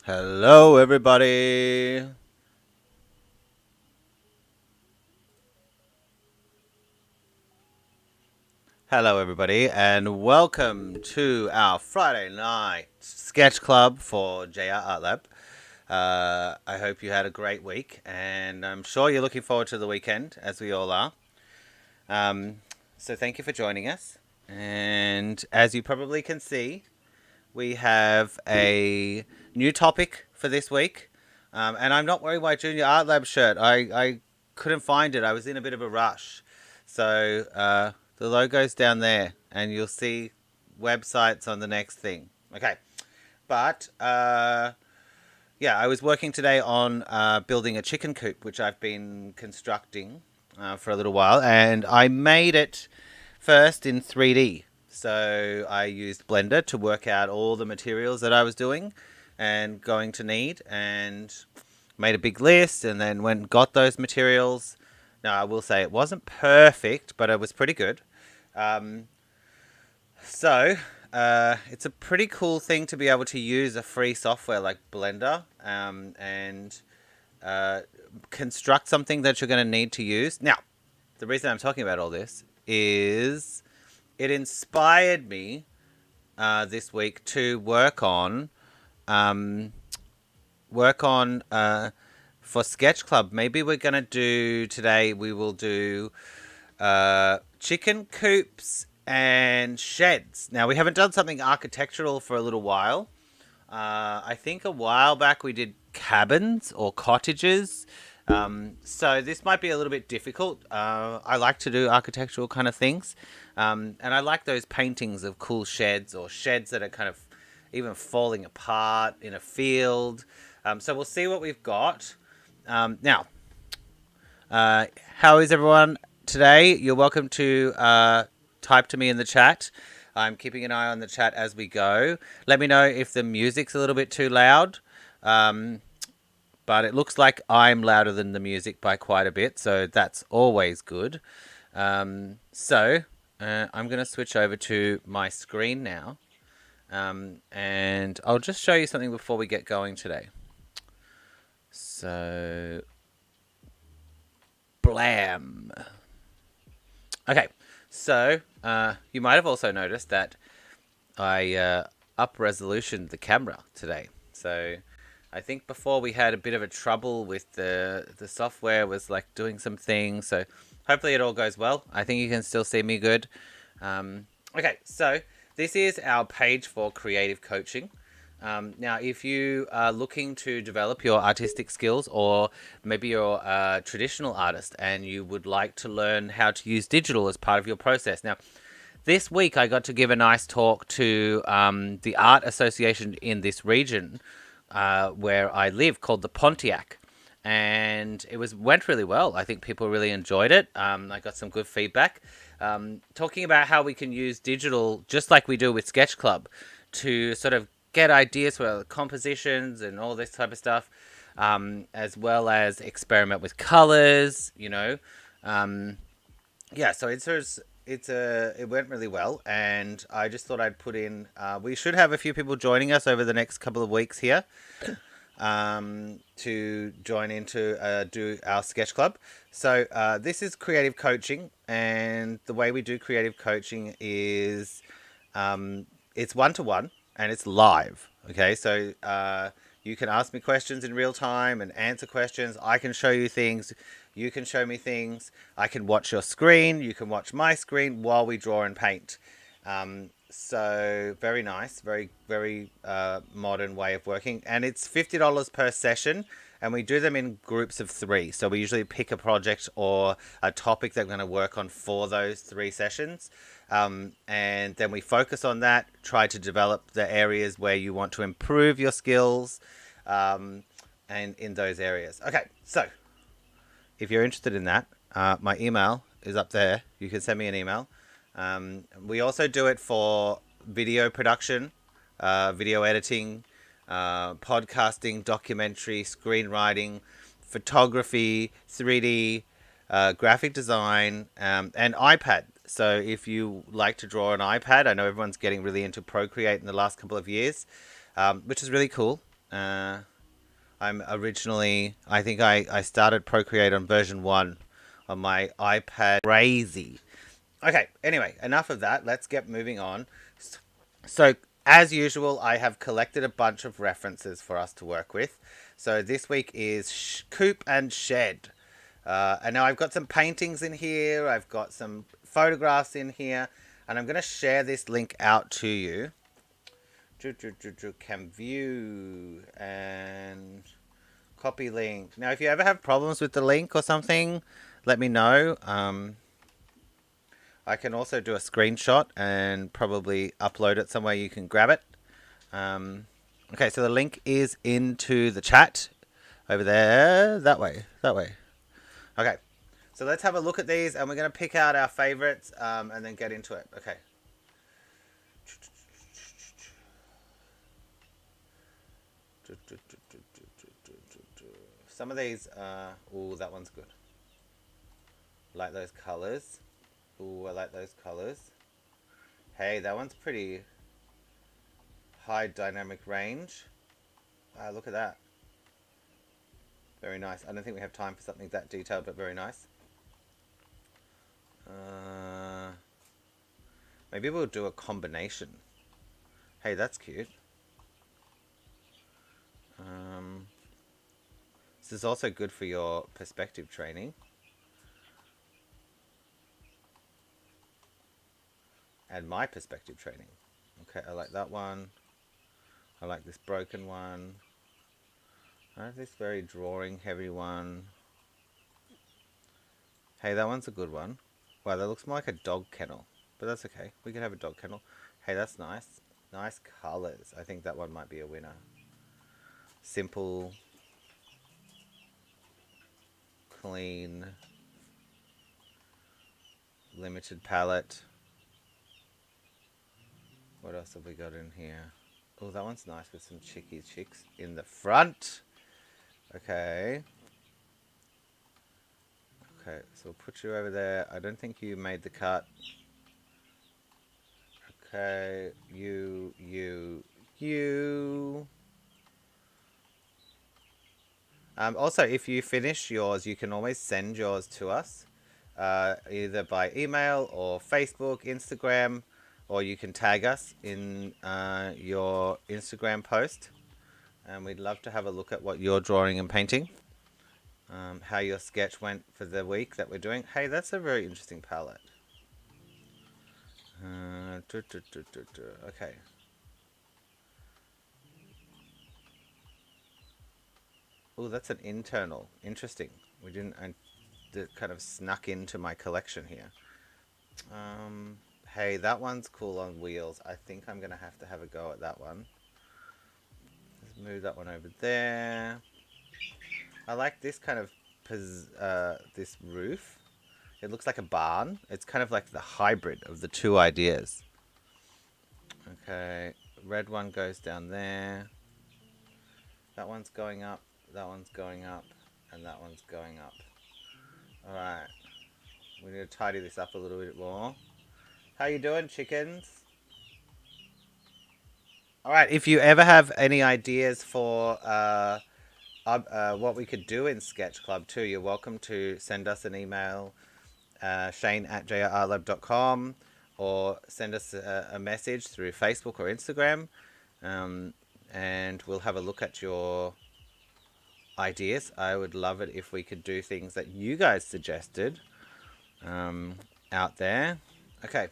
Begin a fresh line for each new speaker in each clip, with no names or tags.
Hello, everybody. Hello, everybody, and welcome to our Friday night sketch club for JR Art Lab. I hope you had a great week, and I'm sure you're looking forward to the weekend, as we all are. Um, so, thank you for joining us. And as you probably can see, we have a new topic for this week. And I'm not wearing my Junior Art Lab shirt. I couldn't find it. I was in a bit of a rush. So the logo's down there, and you'll see websites on the next thing. Okay. But yeah, I was working today on building a chicken coop, which I've been constructing for a little while. And I made it first in 3D. So I used Blender to work out all the materials that I was doing and going to need, and made a big list, and then went and got those materials. Now I will say it wasn't perfect, but it was pretty good. Um, so it's a pretty cool thing to be able to use a free software like Blender and uh, construct something that you're going to need to use. Now, the reason I'm talking about all this is it inspired me this week to um, work on for Sketch Club. Maybe we're gonna do today. We will do chicken coops and sheds. Now we haven't done something architectural for a little while. I think a while back we did cabins or cottages. So this might be a little bit difficult. I like to do architectural kind of things. And I like those paintings of cool sheds or sheds that are kind of even falling apart in a field. So we'll see what we've got. Now, how is everyone today? You're welcome to type to me in the chat. I'm keeping an eye on the chat as we go. Let me know if the music's a little bit too loud. But it looks like I'm louder than the music by quite a bit, so that's always good. I'm going to switch over to my screen now, and I'll just show you something before we get going today. So, blam. Okay, so you might have also noticed that I up resolutioned the camera today. So I think before we had a bit of a trouble with the software was like doing some things. So hopefully it all goes well. I think you can still see me good. Okay, so this is our page for creative coaching. Now, if you are looking to develop your artistic skills, or maybe you're a traditional artist and you would like to learn how to use digital as part of your process. Now, this week I got to give a nice talk to the art association in this region where I live, called the Pontiac. And it went really well. I think people really enjoyed it. I got some good feedback. Talking about how we can use digital, just like we do with Sketch Club, to sort of get ideas for compositions and all this type of stuff, as well as experiment with colors. Yeah. So it went really well, and I just thought I'd put in. We should have a few people joining us over the next couple of weeks here. To join into do our sketch club. So this is creative coaching, and the way we do creative coaching is it's one-to-one and it's live. Okay, so you can ask me questions in real time and answer questions. I can show you things. You can show me things. I can watch your screen. You can watch my screen while we draw and paint. So very nice, very, very modern way of working. And it's $50 per session, and we do them in groups of 3. So we usually pick a project or a topic that we're going to work on for those 3 sessions. And then we focus on that, try to develop the areas where you want to improve your skills, and in those areas. Okay, so if you're interested in that, my email is up there. You can send me an email. We also do it for video production, video editing, podcasting, documentary, screenwriting, photography, 3D, graphic design, and iPad. So if you like to draw on iPad, I know everyone's getting really into Procreate in the last couple of years, which is really cool. I'm originally, I think I started Procreate on version 1 on my iPad. Crazy. Okay, anyway, enough of that. Let's get moving on. So, as usual, I have collected a bunch of references for us to work with. So, this week is Coop and Shed. And now I've got some paintings in here, I've got some photographs in here, and I'm going to share this link out to you. Can view and copy link. Now, if you ever have problems with the link or something, let me know. I can also do a screenshot and probably upload it somewhere you can grab it. Okay, so the link is into the chat over there. That way. Okay, so let's have a look at these and we're going to pick out our favorites and then get into it. Okay. Some of these are... Ooh, that one's good. Like those colors. Ooh, I like those colors. Hey, that one's pretty high dynamic range. Look at that. Very nice. I don't think we have time for something that detailed, but very nice. Maybe we'll do a combination. Hey, that's cute. This is also good for your perspective training. And my perspective training. Okay, I like that one. I like this broken one. I like this very drawing heavy one. Hey, that one's a good one. Wow, that looks more like a dog kennel. But that's okay. We can have a dog kennel. Hey, that's nice. Nice colors. I think that one might be a winner. Simple. Clean. Limited palette. What else have we got in here? Oh, that one's nice with some chicks in the front. Okay. Okay, so we'll put you over there. I don't think you made the cut. Okay, you. Also, if you finish yours, you can always send yours to us, either by email or Facebook, Instagram, or you can tag us in your Instagram post. And we'd love to have a look at what you're drawing and painting. How your sketch went for the week that we're doing. Hey, that's a very interesting palette. Okay. Oh, that's an internal. Interesting. We didn't... That kind of snuck into my collection here. Hey, that one's cool on wheels. I think I'm going to have a go at that one. Let's move that one over there. I like this kind of... this roof. It looks like a barn. It's kind of like the hybrid of the two ideas. Okay. Red one goes down there. That one's going up. That one's going up. And that one's going up. Alright. We need to tidy this up a little bit more. How you doing, chickens? Alright, if you ever have any ideas for what we could do in SketchClub too, you're welcome to send us an email, shane@jrlab.com, or send us a message through Facebook or Instagram, and we'll have a look at your ideas. I would love it if we could do things that you guys suggested out there. Okay,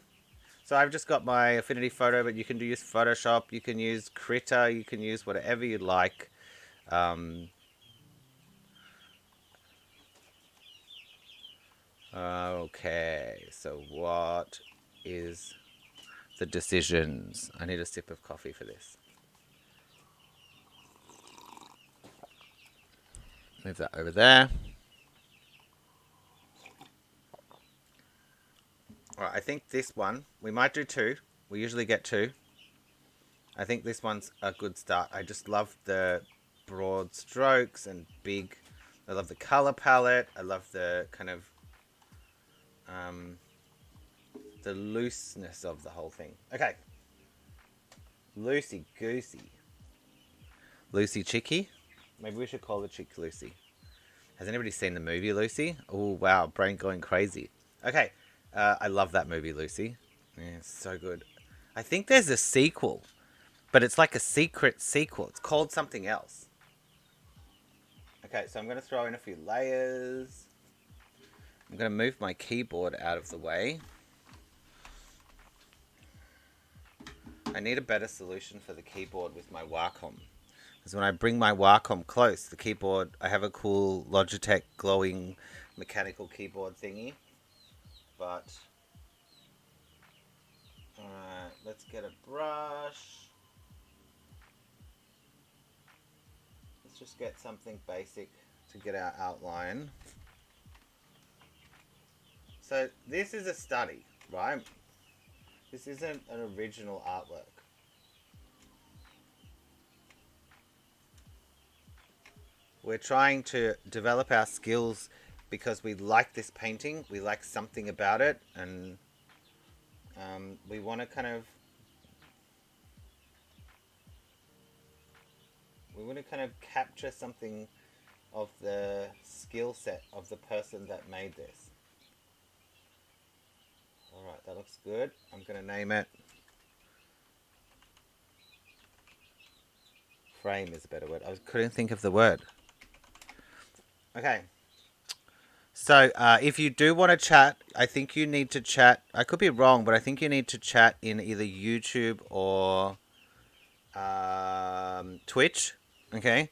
so I've just got my Affinity Photo, but you can use Photoshop, you can use Critter, you can use whatever you like. Okay, so what is the decisions? I need a sip of coffee for this. Move that over there. Alright, I think this one, we might do two. We usually get two. I think this one's a good start. I just love the broad strokes and big. I love the color palette. I love the kind of the looseness of the whole thing. Okay. Loosey goosey. Lucy Chicky. Maybe we should call the chick Lucy. Has anybody seen the movie Lucy? Oh, wow. Brain going crazy. Okay. I love that movie, Lucy. Yeah, it's so good. I think there's a sequel, but it's like a secret sequel. It's called something else. Okay, so I'm going to throw in a few layers. I'm going to move my keyboard out of the way. I need a better solution for the keyboard with my Wacom. Because when I bring my Wacom close, the keyboard, I have a cool Logitech glowing mechanical keyboard thingy. But, alright, let's get a brush. Let's just get something basic to get our outline. So this is a study, right? This isn't an original artwork. We're trying to develop our skills because we like this painting, we like something about it, and we want to capture something of the skill set of the person that made this. Alright, that looks good. I'm going to name it. Frame is a better word. I couldn't think of the word. Okay. So, if you do want to chat, I think you need to chat. I could be wrong, but I think you need to chat in either YouTube or Twitch. Okay.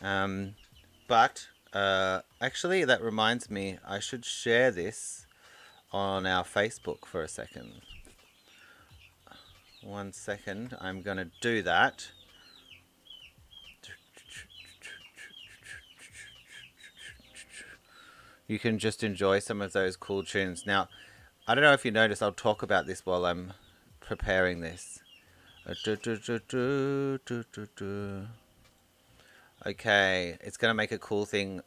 But actually, that reminds me, I should share this on our Facebook for a second. 1 second. I'm going to do that. You can just enjoy some of those cool tunes. Now, I don't know if you noticed, I'll talk about this while I'm preparing this. Okay, it's going to make a cool thing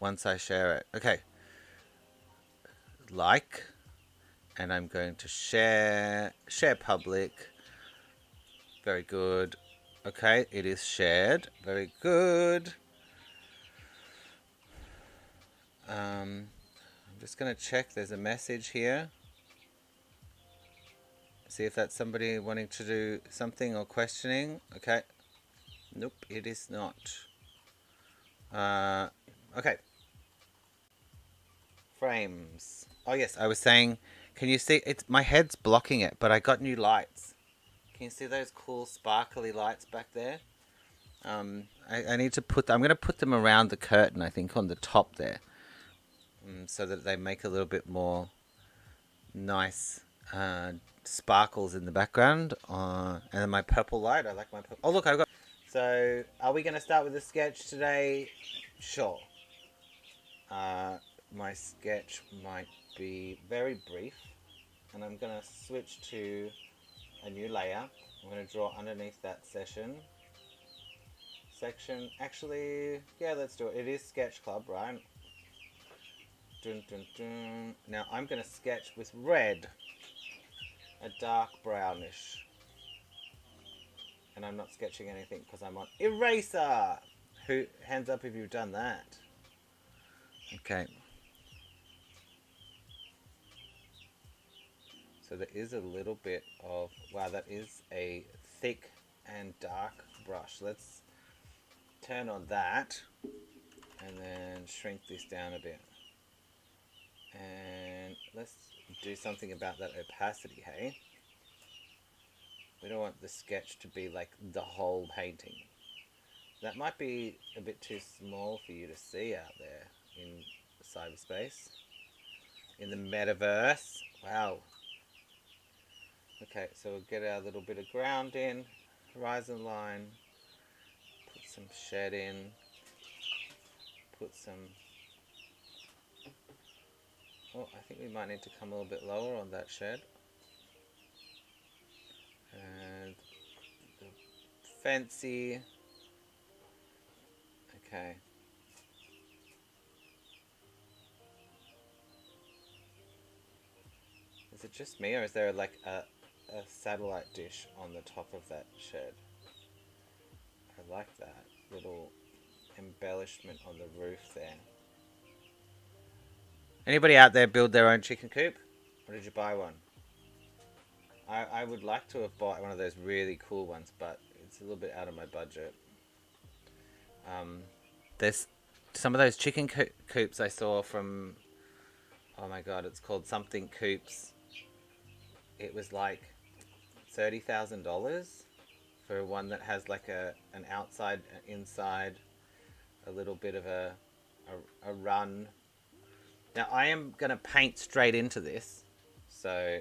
once I share it. Okay. Like, and I'm going to share public. Very good. Okay, it is shared. Very good. I'm just going to check. There's a message here. See if that's somebody wanting to do something or questioning. Okay. Nope, it is not. Okay. Frames. Oh yes, I was saying, can you see? It's my head's blocking it, but I got new lights. Can you see those cool sparkly lights back there? I need to put. I'm going to put them around the curtain. I think on the top there, so that they make a little bit more nice sparkles in the background. And then my purple light. I like my purple. Oh look, I've got. So, are we going to start with a sketch today? Sure. My sketch might be very brief, and I'm going to switch to a new layer. I'm going to draw underneath that section. Actually, yeah, let's do it. It is SketchClub, right? Dun, dun, dun. Now I'm going to sketch with red, a dark brownish. And I'm not sketching anything because I'm on eraser. Hands up if you've done that. Okay. So there is a little bit of, wow, that is a thick and dark brush. Let's turn on that and then shrink this down a bit. And let's do something about that opacity, hey? We don't want the sketch to be like the whole painting. That might be a bit too small for you to see out there in cyberspace. In the metaverse. Wow. Okay, so we'll get our little bit of ground in. Horizon line. Put some shed in. Put some... Oh, I think we might need to come a little bit lower on that shed. And the fancy. Okay. Is it just me, or is there like a satellite dish on the top of that shed? I I like that little embellishment on the roof there. Anybody out there build their own chicken coop? Or did you buy one? I would like to have bought one of those really cool ones, but it's a little bit out of my budget. There's some of those chicken coops I saw from, oh my god, it's called something Coops. It was like $30,000 for one that has like an outside, inside, a little bit of a run. Now I am gonna paint straight into this, so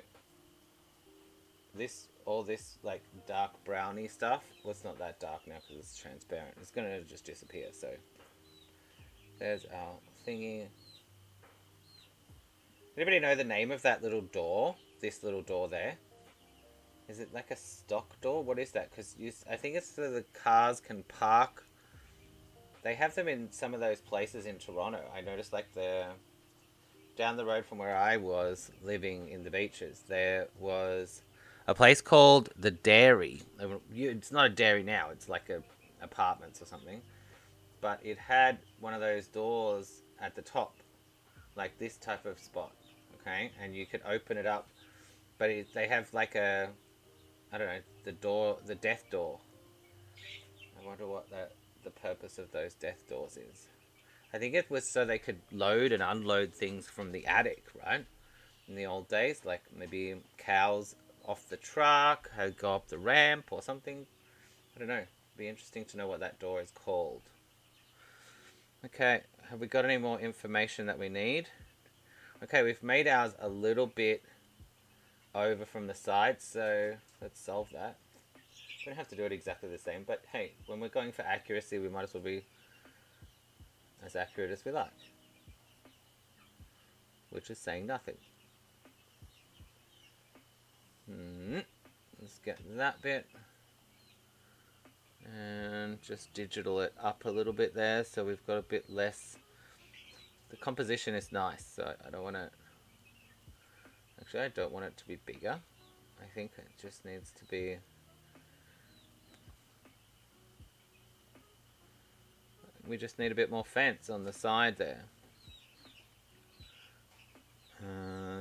all this like dark browny stuff. Well, it's not that dark now because it's transparent. It's gonna just disappear. So there's our thingy. Anybody know the name of that little door? This little door there. Is it like a stock door? What is that? Because I think it's so the cars can park. They have them in some of those places in Toronto. I noticed like down the road from where I was living in the beaches, there was a place called the Dairy. It's not a dairy now. It's like apartments or something. But it had one of those doors at the top, like this type of spot. Okay, and you could open it up, but they have like I don't know, the death door. I wonder what the purpose of those death doors is. I think it was so they could load and unload things from the attic, right? In the old days, like maybe cows off the truck, go up the ramp or something. I don't know. It'd be interesting to know what that door is called. Okay, have we got any more information that we need? Okay, we've made ours a little bit over from the side, so let's solve that. We don't have to do it exactly the same, but hey, when we're going for accuracy, we might as well be as accurate as we like. Which is saying nothing. Let's get that bit. And just digital it up a little bit there, so we've got a bit less. The composition is nice, so I don't want to... Actually, I don't want it to be bigger. I think it just needs to be... We just need a bit more fence on the side there.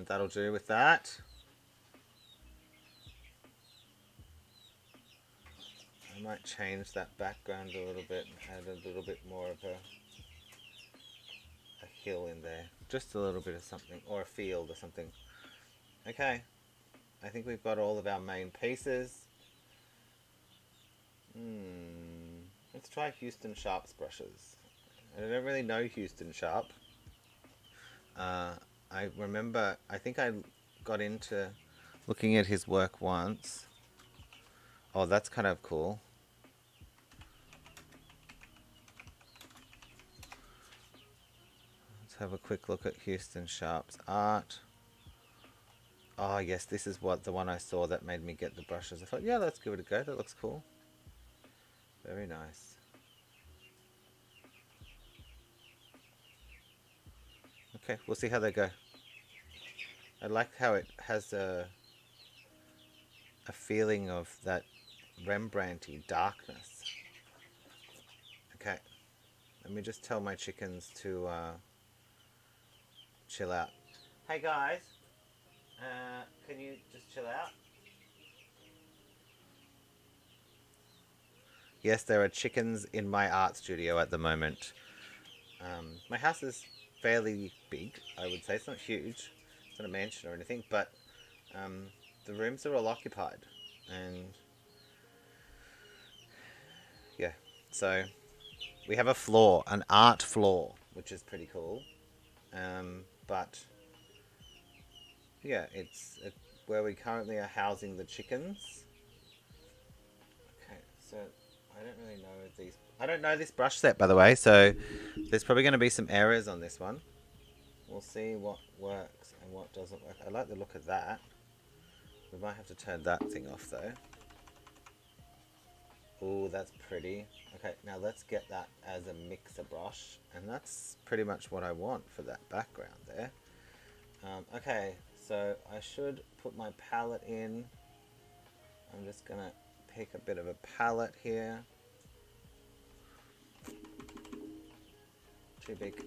That'll do with that. I might change that background a little bit and add a little bit more of a hill in there. Just a little bit of something, or a field or something. Okay, I think we've got all of our main pieces. Let's try Houston Sharp's brushes. I don't really know Houston Sharp. I remember, I think I got into looking at his work once. Oh, that's kind of cool. Let's have a quick look at Houston Sharp's art. Oh yes, this is the one I saw that made me get the brushes. I thought, yeah, let's give it a go. That looks cool. Very nice. Okay, we'll see how they go. I like how it has a feeling of that Rembrandt-y darkness. Okay, let me just tell my chickens to chill out. Hey guys, can you just chill out? Yes, there are chickens in my art studio at the moment. My house is fairly big, I would say. It's not huge. It's not a mansion or anything, but the rooms are all occupied. And yeah, so we have a floor, an art floor, which is pretty cool. But yeah, it's where we currently are housing the chickens. Okay, so I don't really know these. I don't know this brush set, by the way, so there's probably going to be some errors on this one. We'll see what works and what doesn't work. I like the look of that. We might have to turn that thing off, though. Ooh, that's pretty. Okay, now let's get that as a mixer brush, and that's pretty much what I want for that background there. Okay, so I should put my palette in. I'm just gonna pick a bit of a palette here. Too big.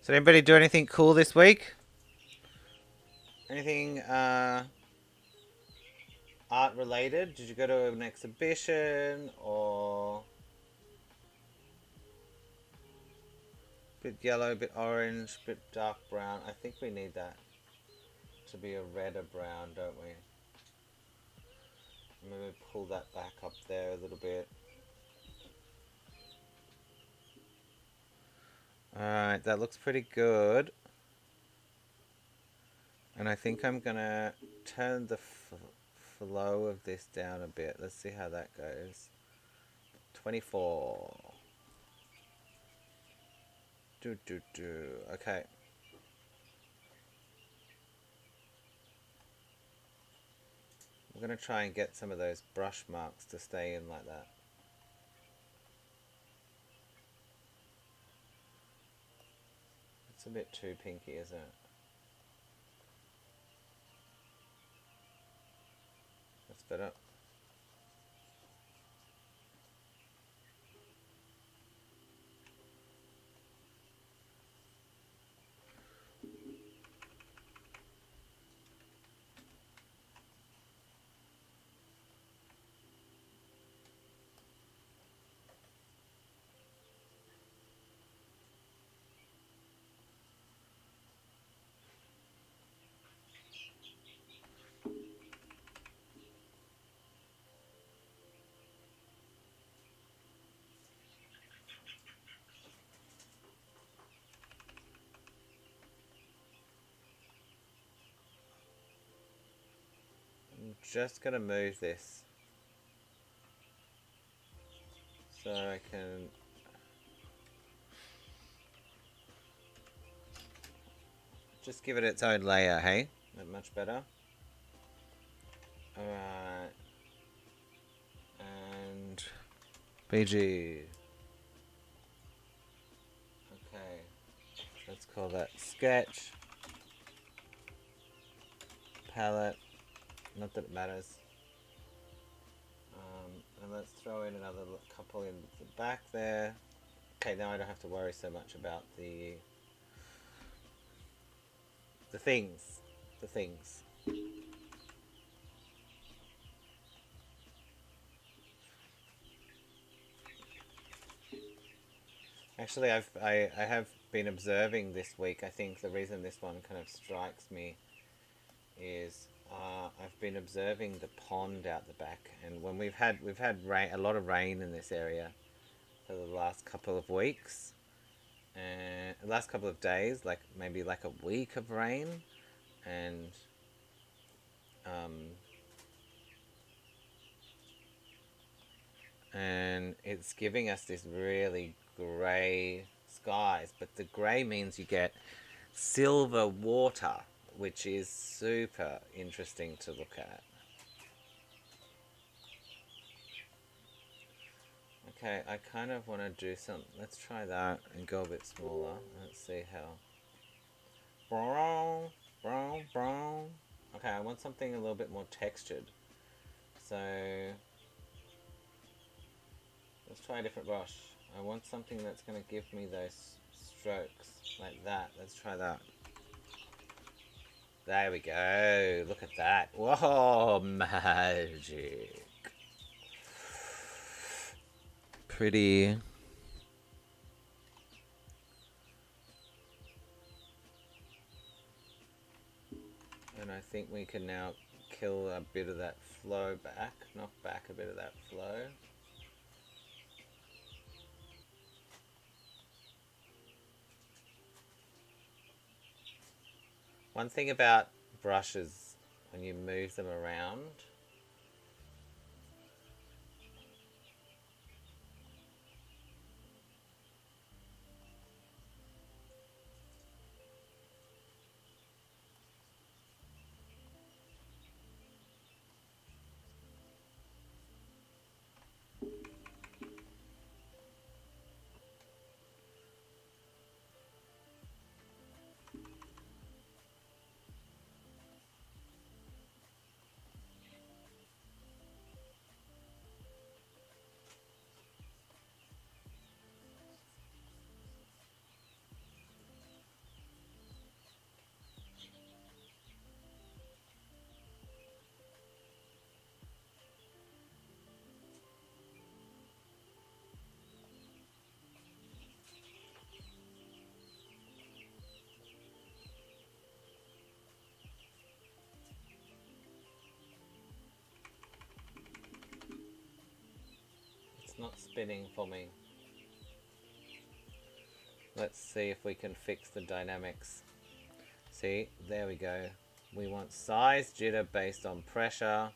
So anybody do anything cool this week? Anything art related? Did you go to an exhibition or bit yellow, bit orange, bit dark brown? I think we need that to be a redder brown, don't we? Maybe pull that back up there a little bit. Alright, that looks pretty good. And I think I'm gonna turn the flow of this down a bit. Let's see how that goes. 24. Okay. I'm gonna try and get some of those brush marks to stay in like that. It's a bit too pinky, isn't it? That's better. I'm just gonna move this so I can just give it its own layer, hey? That much better. Alright. And BG. Okay. Let's call that sketch. Palette. Not that it matters. And let's throw in another couple in the back there. Okay, now I don't have to worry so much about the things. The things. Actually, I have been observing this week. I think the reason this one kind of strikes me is I've been observing the pond out the back, and when we've had rain, a lot of rain in this area for the last couple of weeks, and the last couple of days, like maybe like a week of rain, and it's giving us this really grey skies, but the grey means you get silver water, which is super interesting to look at. Okay, I kind of want to do some. Let's try that and go a bit smaller. Let's see how. Brown, brown, brown. Okay, I want something a little bit more textured. So let's try a different brush. I want something that's going to give me those strokes like that. Let's try that. There we go. Look at that. Whoa, magic. Pretty. And I think we can now kill a bit of that flow back. Knock back a bit of that flow. One thing about brushes when you move them around. It's not spinning for me. Let's see if we can fix the dynamics. See, there we go. We want size jitter based on pressure.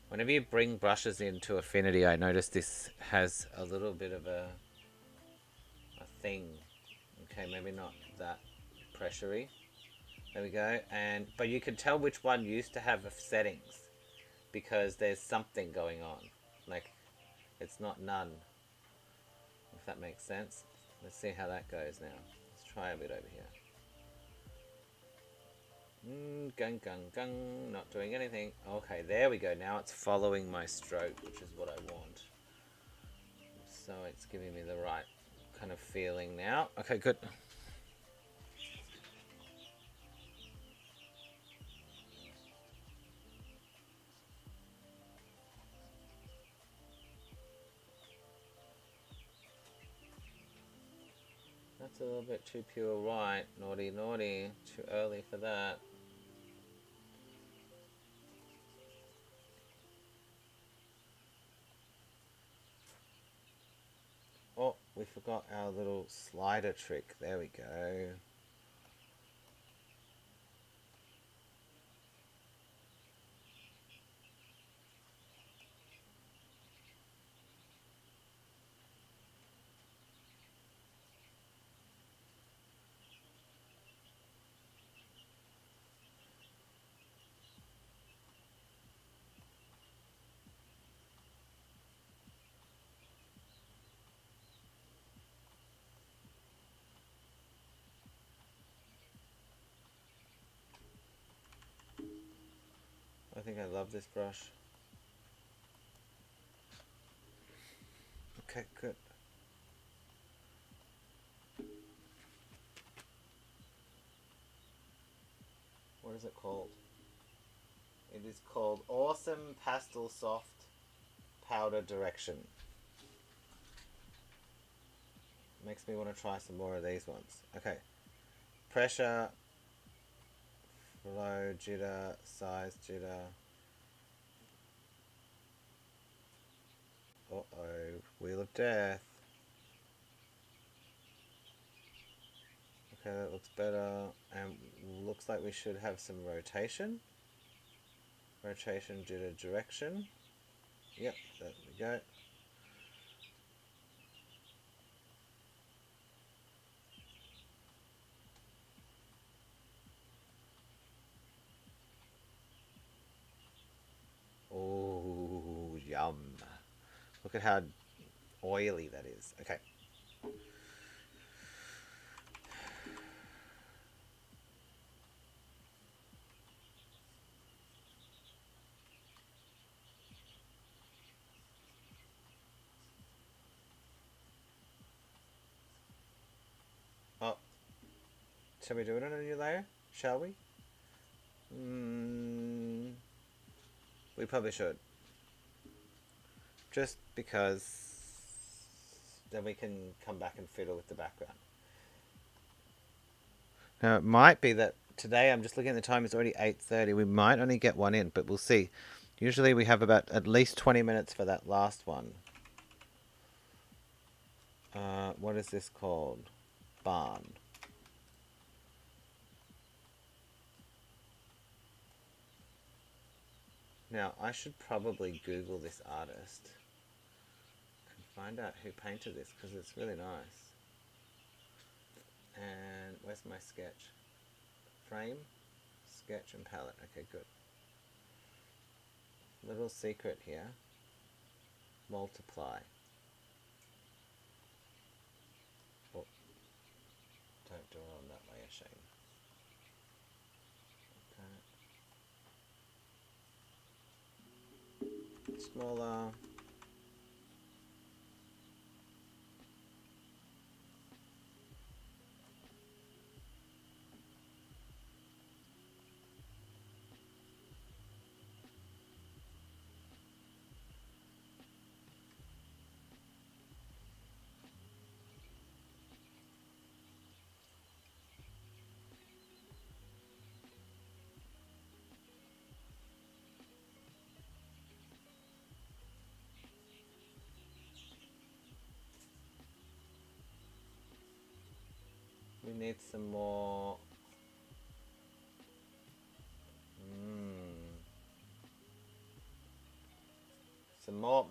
Whenever you bring brushes into Affinity, I notice this has a little bit of a thing. Okay, maybe not that pressure-y. There we go. But you can tell which one used to have settings because there's something going on. Like, it's not none. If that makes sense. Let's see how that goes now. Let's try a bit over here. Gung, gung, gung. Not doing anything. Okay, there we go. Now it's following my stroke, which is what I want. So it's giving me the right kind of feeling now. Okay, good. That's a little bit too pure white. Naughty, naughty. Too early for that. Oh, we forgot our little slider trick. There we go. I think I love this brush. Okay, good. What is it called? It is called Awesome Pastel Soft Powder Direction. Makes me want to try some more of these ones. Okay. Pressure, flow, jitter, size, jitter. Uh-oh, Wheel of Death. Okay, that looks better. And looks like we should have some rotation. Rotation, jitter, direction. Yep, there we go. Oh, yum. Look at how oily that is. Okay. Oh, shall we do it on a new layer? Shall we? We probably should. Just because then we can come back and fiddle with the background. Now, it might be that today, I'm just looking at the time, it's already 8:30. We might only get one in, but we'll see. Usually we have about at least 20 minutes for that last one. What is this called? Barn. Now, I should probably Google this artist and find out who painted this, because it's really nice. And where's my sketch? Frame, sketch and palette. Okay, good. Little secret here. Multiply. Oh, don't do it on that layer, Shane. Okay. Smaller. We need some more. Some more.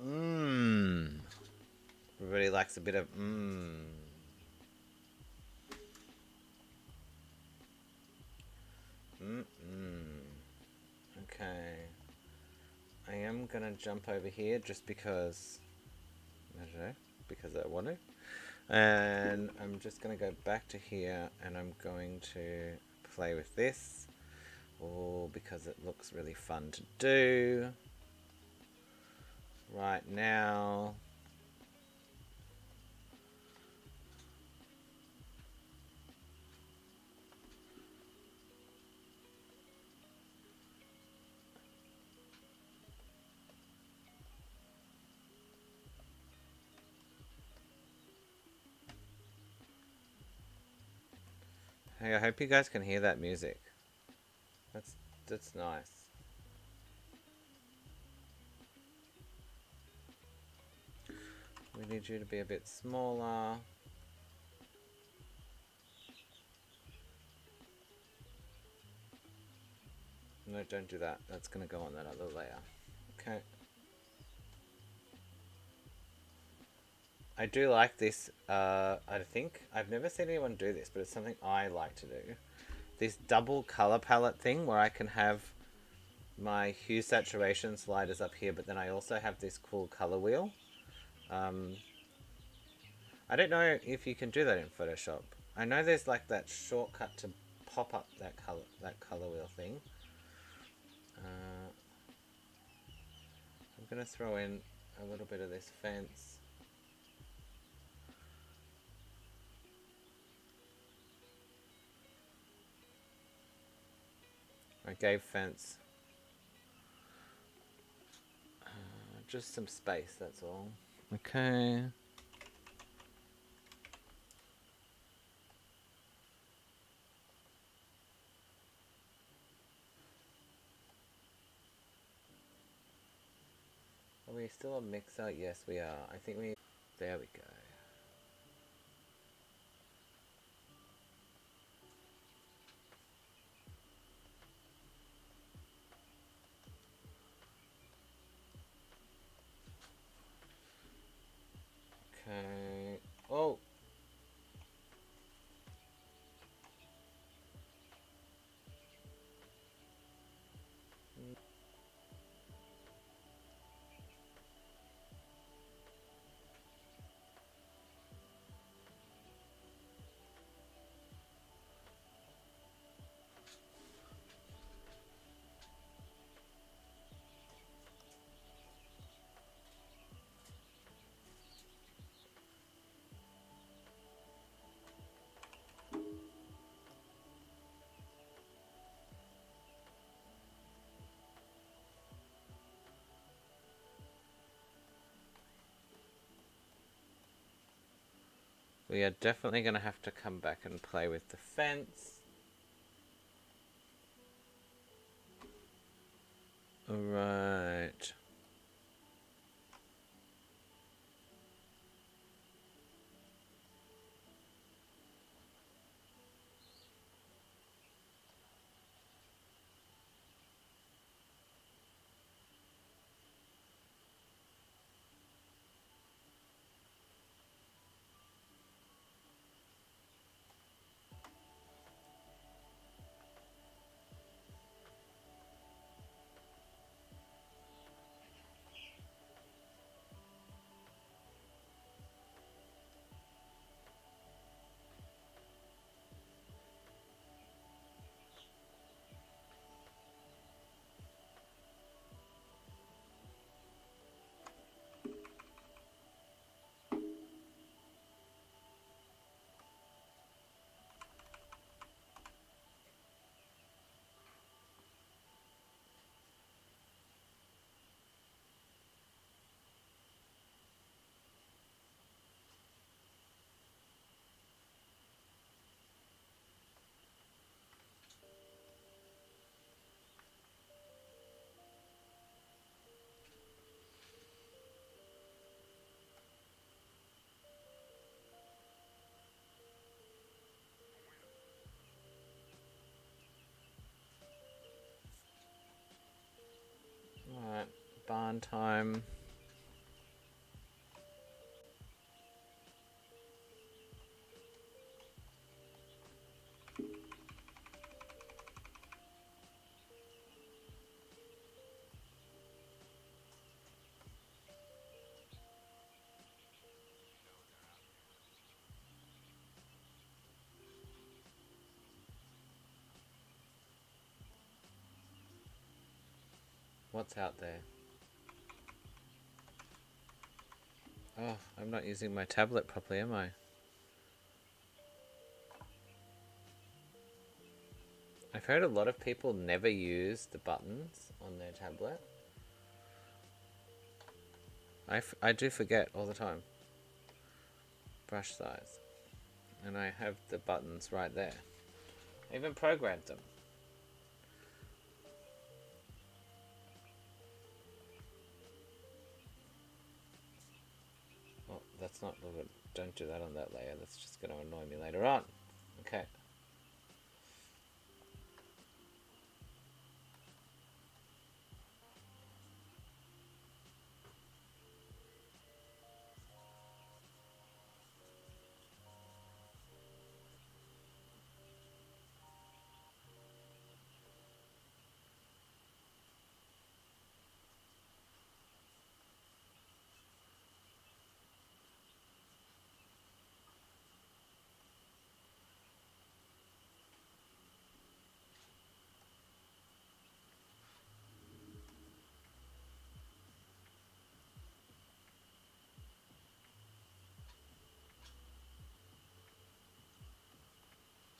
Everybody likes a bit of Okay. I am gonna jump over here just because I don't know, because I want to. And I'm just gonna go back to here and I'm going to play with this. Oh, because it looks really fun to do right now. Hey, I hope you guys can hear that music. That's nice. We need you to be a bit smaller. No, don't do that. That's going to go on that other layer. Okay. I do like this. I think I've never seen anyone do this, but it's something I like to do. This double color palette thing where I can have my hue saturation sliders up here, but then I also have this cool color wheel. I don't know if you can do that in Photoshop. I know there's like that shortcut to pop up that color wheel thing. I'm gonna throw in a little bit of this fence. I gave fence just some space, that's all. Okay. Are we still on mixer? Yes, we are. I think we... There we go. Okay. Oh! We are definitely going to have to come back and play with the fence. Alright. barn time. What's out there? Oh, I'm not using my tablet properly, am I? I've heard a lot of people never use the buttons on their tablet. I do forget all the time. Brush size. And I have the buttons right there. I even programmed them. Oh, that's not good. Don't do that on that layer. That's just going to annoy me later on. Okay.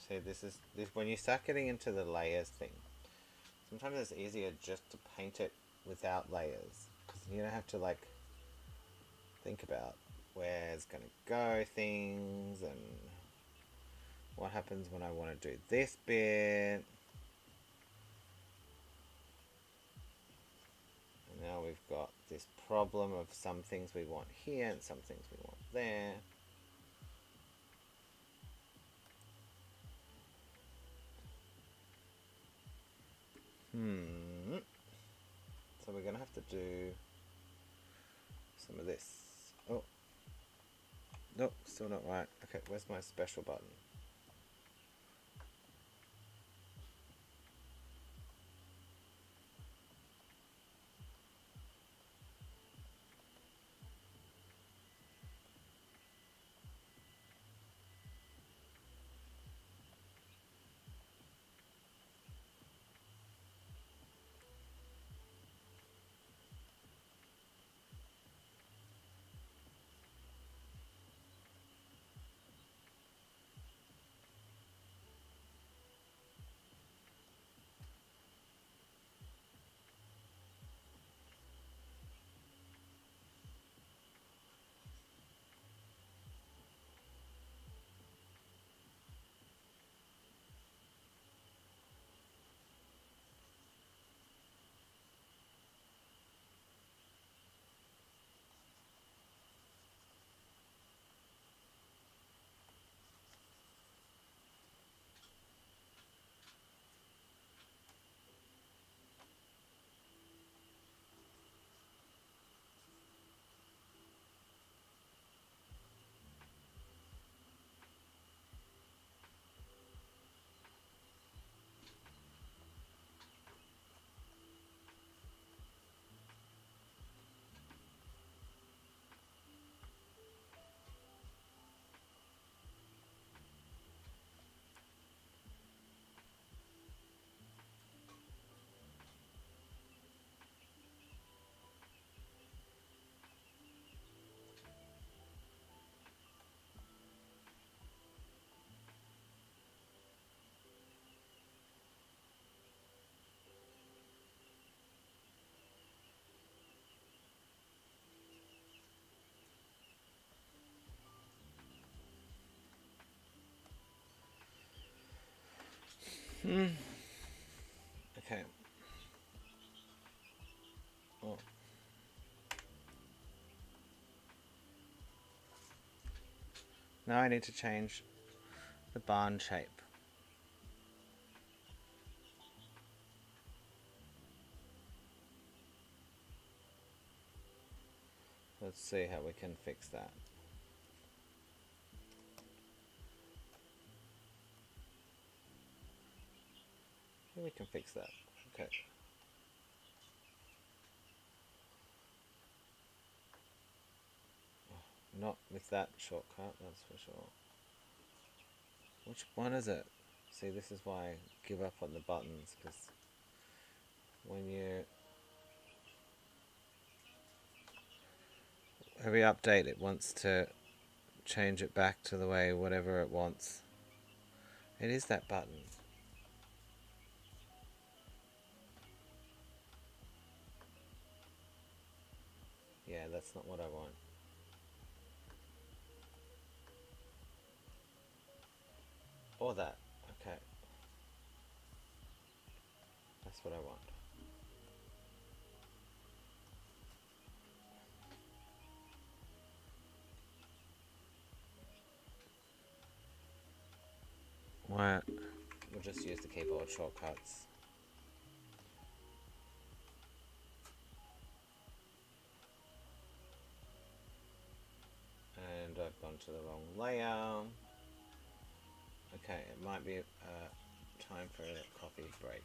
See, this when you start getting into the layers thing. Sometimes it's easier just to paint it without layers, because you don't have to like think about where it's gonna go things and what happens when I want to do this bit. And now we've got this problem of some things we want here and some things we want there. So we're gonna have to do some of this. Oh, nope, still not right. Okay, where's my special button? Okay. Oh. Now I need to change the barn shape. Let's see how we can fix that. We can fix that. Okay. Not with that shortcut, that's for sure. Which one is it? See, this is why I give up on the buttons, because when you... every update it wants to change it back to the way whatever it wants. It is that button. Yeah, that's not what I want. Or that. Okay. That's what I want. What? We'll just use the keyboard shortcuts. And I've gone to the wrong layer. Okay, it might be time for a coffee break.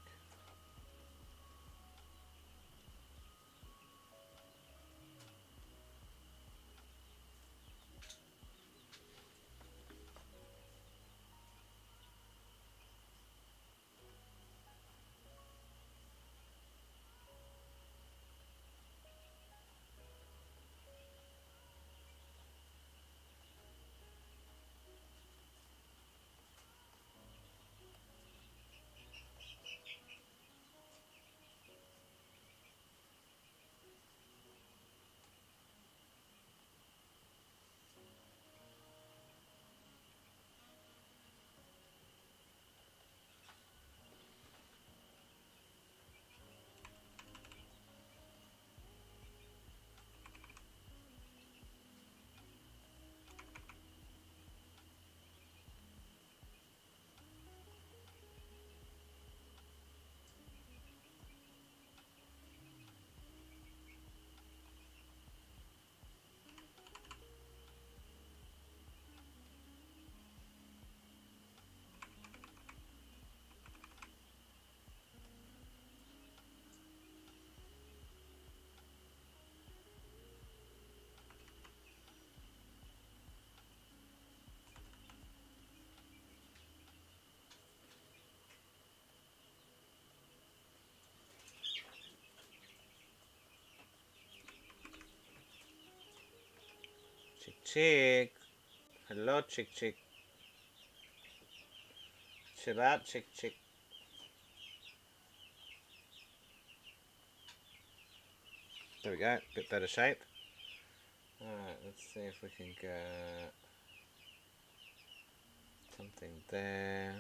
Chick chick. Hello, chick chick. Chill out, chick chick. There we go. Bit better shape. Alright, let's see if we can get something there.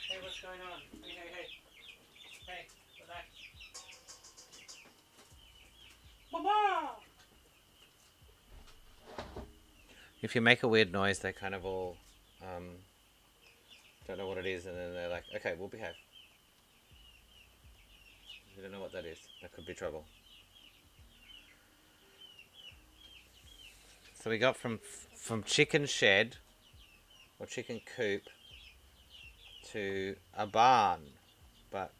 Hey, what's going on? Hey. Hey, relax. Mama! If you make a weird noise, they kind of all don't know what it is, and then they're like, okay, we'll behave. We don't know what that is. That could be trouble. So we got from chicken shed or chicken coop to a barn, but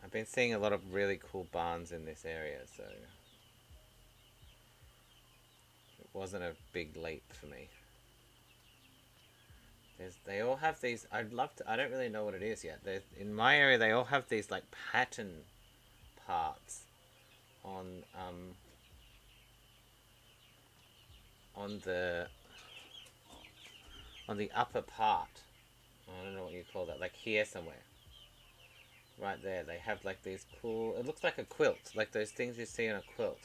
I've been seeing a lot of really cool barns in this area, so it wasn't a big leap for me. They all have these. I'd love to. I don't really know what it is yet. In my area, they all have these like pattern parts on the upper part. I don't know what you call that. Like here somewhere. Right there, they have like these cool. It looks like a quilt, like those things you see on a quilt.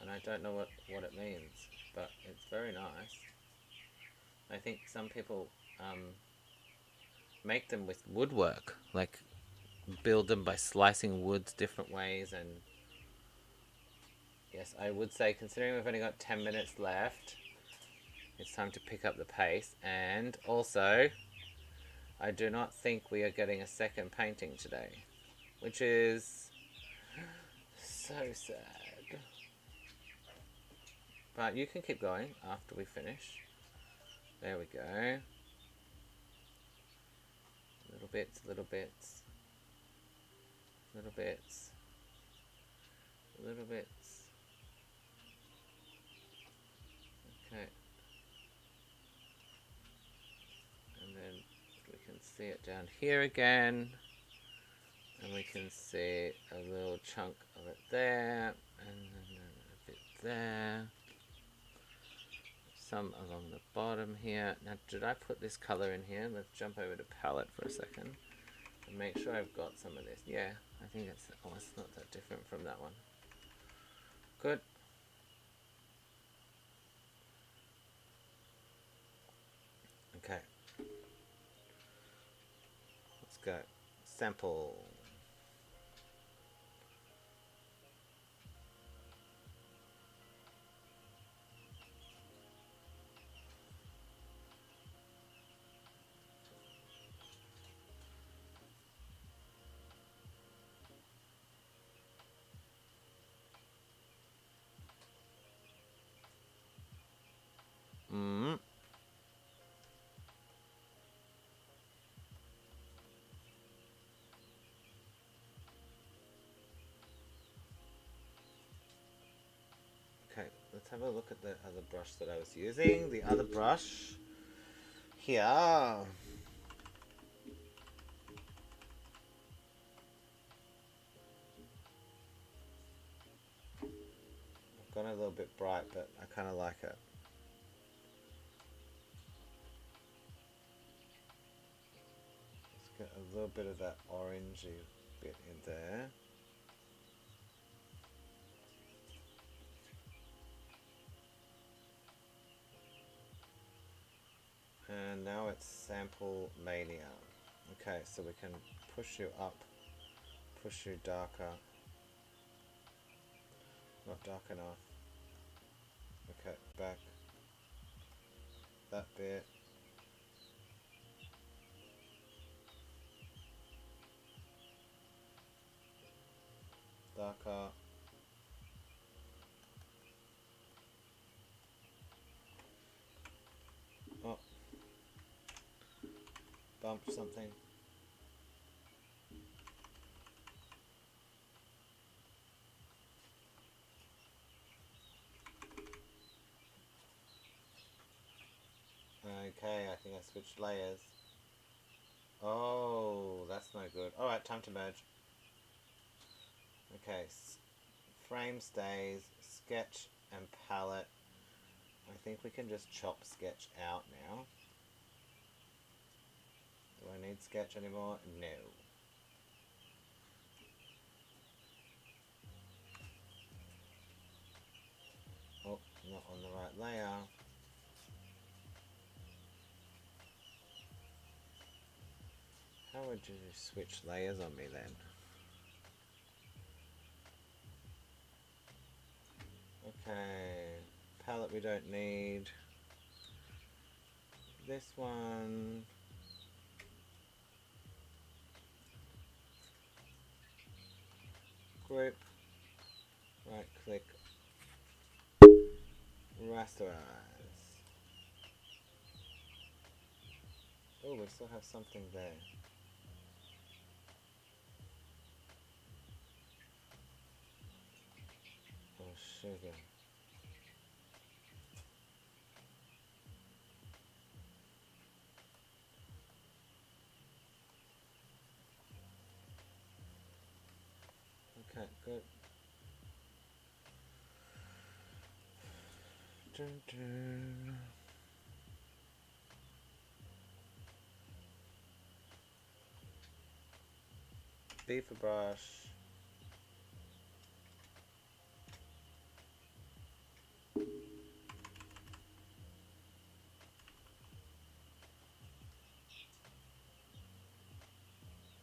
And I don't know what it means, but it's very nice. I think some people make them with woodwork, like build them by slicing woods different ways. And yes, I would say, considering we've only got 10 minutes left, it's time to pick up the pace. And also, I do not think we are getting a second painting today, which is so sad. But you can keep going after we finish. There we go. Little bits, little bits. Little bits. Little bits. Okay. And then we can see it down here again. And we can see a little chunk of it there. And then a bit there. Some along the bottom here. Now, did I put this color in here? Let's jump over to palette for a second and make sure I've got some of this. Yeah, I think it's, oh, it's not that different from that one. Good. Okay. Let's go. Sample. Okay, let's have a look at the other brush that I was using. The other brush here. I've gone a little bit bright, but I kind of like it. Let's get a little bit of that orangey bit in there. And now it's Sample Mania. Okay, so we can push you up, push you darker. Not dark enough. Okay, back. That bit. Darker. Oh. Bumped something. Okay, I think I switched layers. Oh, that's no good. Alright, time to merge. Okay, frame stays, sketch and palette. I think we can just chop sketch out now. Do I need sketch anymore? No. Oh, not on the right layer. How would you switch layers on me then? Okay, palette we don't need. This one. Group. Right click. Rasterize. Oh, we still have something there. Oh, sugar. Okay, good. Dun, dun. B for brush.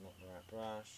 Not the right brush.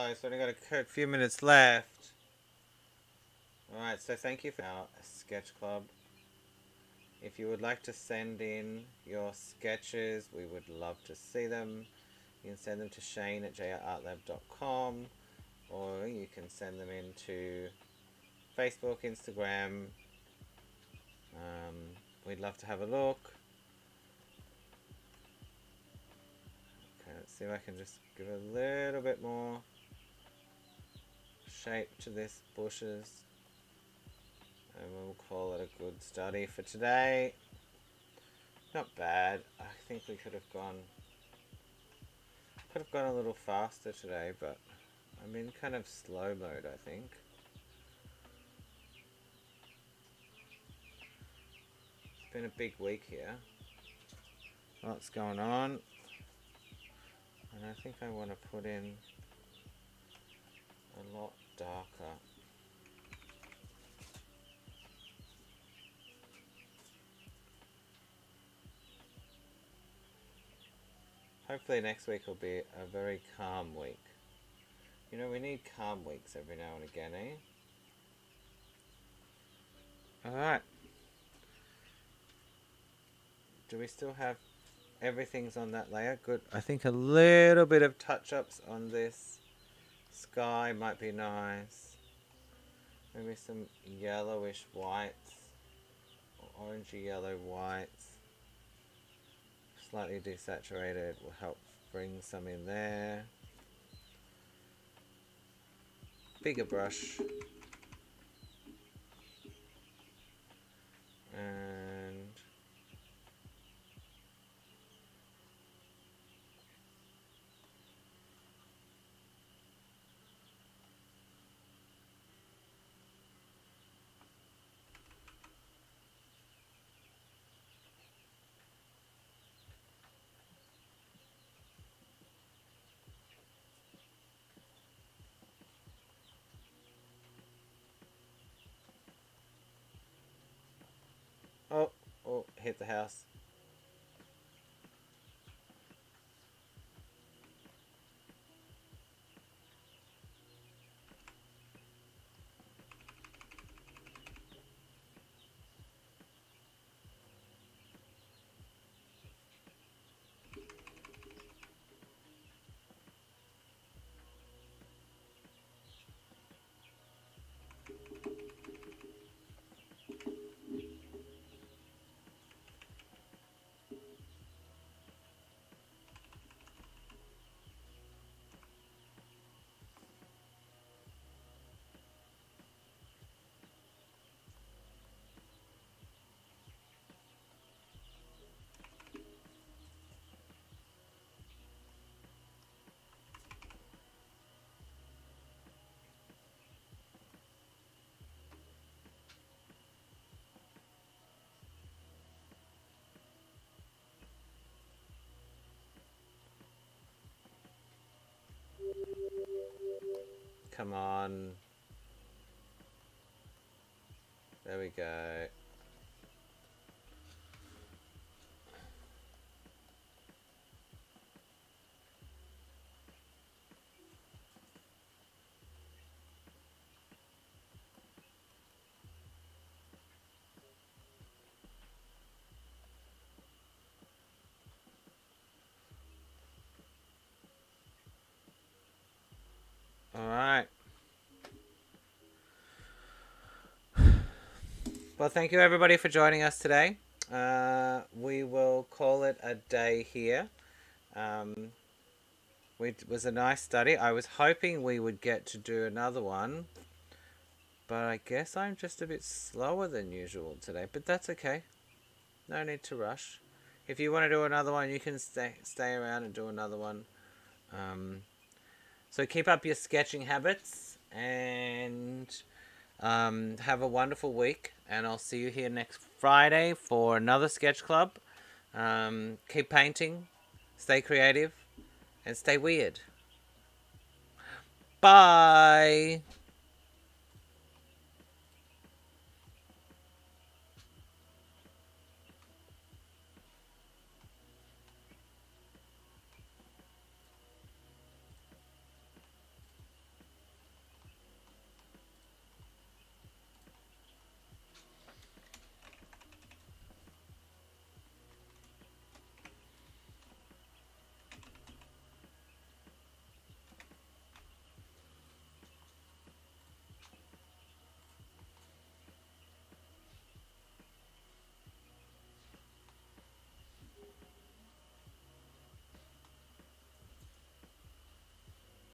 close. We've only got a few minutes left. Alright, so thank you for our sketch club. If you would like to send in your sketches, we would love to see them. You can send them to shane@jrartlab.com, or you can send them into Facebook, Instagram. We'd love to have a look. Okay, let's see if I can just give a little bit more shape to this bushes. And we'll call it a good study for today. Not bad. I think we could have gone a little faster today, but I'm in kind of slow mode, I think. It's been a big week here. Lots going on. And I think I want to put in a lot darker. Hopefully next week will be a very calm week. You know, we need calm weeks every now and again, eh? Alright. Do we still have everything's on that layer? Good. I think a little bit of touch-ups on this sky might be nice. Maybe some yellowish whites. Or orangey yellow whites. Slightly desaturated will help bring some in there. Bigger brush. And oh, hit the house. Come on. There we go. Alright. Well, thank you everybody for joining us today. We will call it a day here. It was a nice study. I was hoping we would get to do another one, but I guess I'm just a bit slower than usual today, but that's okay. No need to rush. If you want to do another one, you can stay around and do another one. So keep up your sketching habits and have a wonderful week. And I'll see you here next Friday for another sketch club. Keep painting, stay creative, and stay weird. Bye!